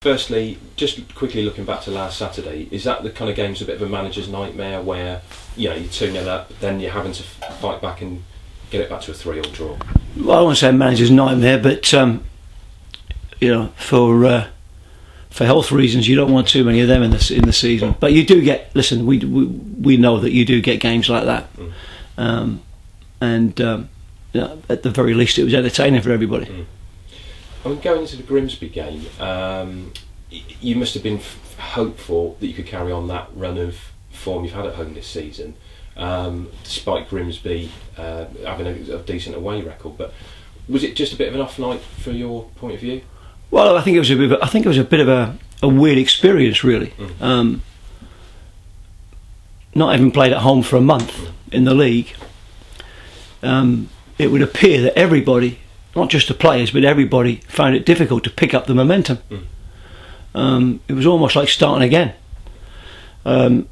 Firstly, just quickly looking back to last Saturday, is that the kind of game's a bit of a manager's nightmare where you're 2-0 up, then you're having to fight back and get it back to a 3-3 draw? Well, I won't say manager's nightmare, but for health reasons, you don't want too many of them in the season. But you do get. Listen, we know that you do get games like that, and at the very least, it was entertaining for everybody. I mean, going into the Grimsby game, you must have been hopeful that you could carry on that run of form you've had at home this season, despite Grimsby having a decent away record. But was it just a bit of an off night from your point of view? Well, I think it was a bit of a weird experience, really. Not having played at home for a month in the league, it would appear that everybody, not just the players, but everybody found it difficult to pick up the momentum. It was almost like starting again. Look,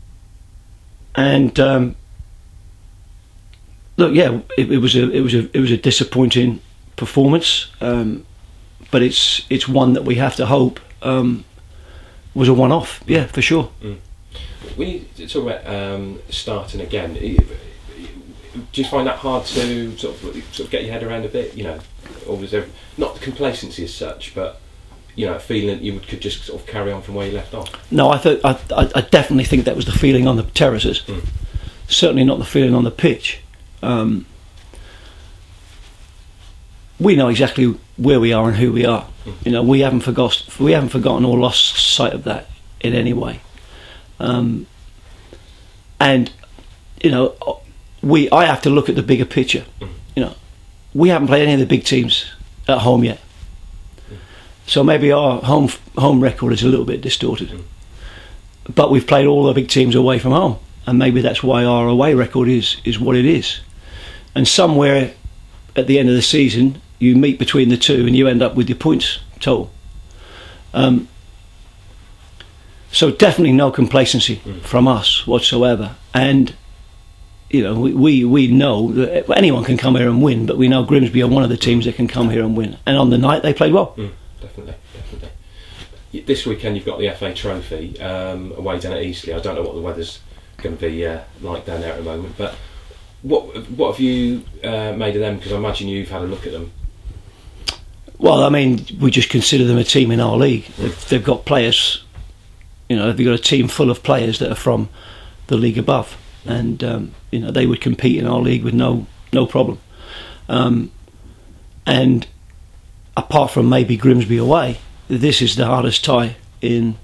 yeah, it was a disappointing performance, but it's one that we have to hope was a one-off. Yeah, for sure. When you talk about starting again, do you find that hard to sort of get your head around a bit? Or was there not the complacency as such, but feeling that you could just sort of carry on from where you left off? No, I definitely think that was the feeling on the terraces. Certainly not the feeling on the pitch. We know exactly where we are and who we are. We haven't forgotten or lost sight of that in any way. I have to look at the bigger picture. We haven't played any of the big teams at home yet, so maybe our home record is a little bit distorted. But we've played all the big teams away from home, and maybe that's why our away record is what it is. And somewhere at the end of the season, you meet between the two, and you end up with your points total. So definitely no complacency from us whatsoever. And we know that anyone can come here and win, but we know Grimsby are one of the teams that can come here and win. And on the night, they played well. Definitely. This weekend you've got the FA Trophy away down at Eastleigh. I don't know what the weather's going to be like down there at the moment, but what have you made of them? Because I imagine you've had a look at them. Well, I mean, we just consider them a team in our league. They've got players, they've got a team full of players that are from the league above, and they would compete in our league with no problem. And apart from maybe Grimsby away, this is the hardest tie in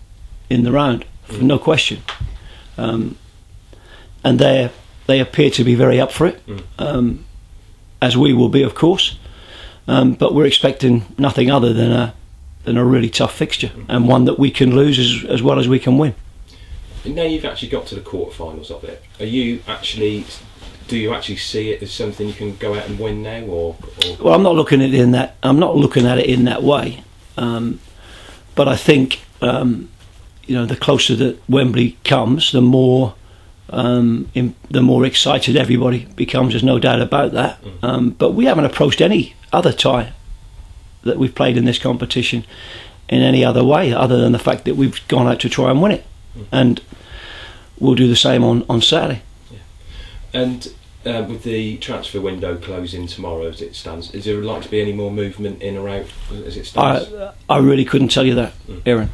the round, no question. And they appear to be very up for it, as we will be, of course. But we're expecting nothing other than a really tough fixture, and one that we can lose as well as we can win. Now you've actually got to the quarterfinals of it. Do you actually see it as something you can go out and win now, or? Well, I'm not looking at it in that. I'm not looking at it in that way. But I think the closer that Wembley comes, the more excited everybody becomes. There's no doubt about that. But we haven't approached any other tie that we've played in this competition in any other way, other than the fact that we've gone out to try and win it, and we'll do the same on Saturday. And with the transfer window closing tomorrow as it stands, is there likely to be any more movement in or out as it stands? I really couldn't tell you that, Aaron.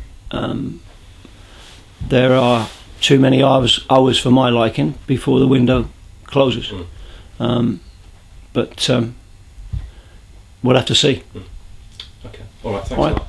There are too many hours for my liking before the window closes. But we'll have to see. Okay. All right. Thanks a lot.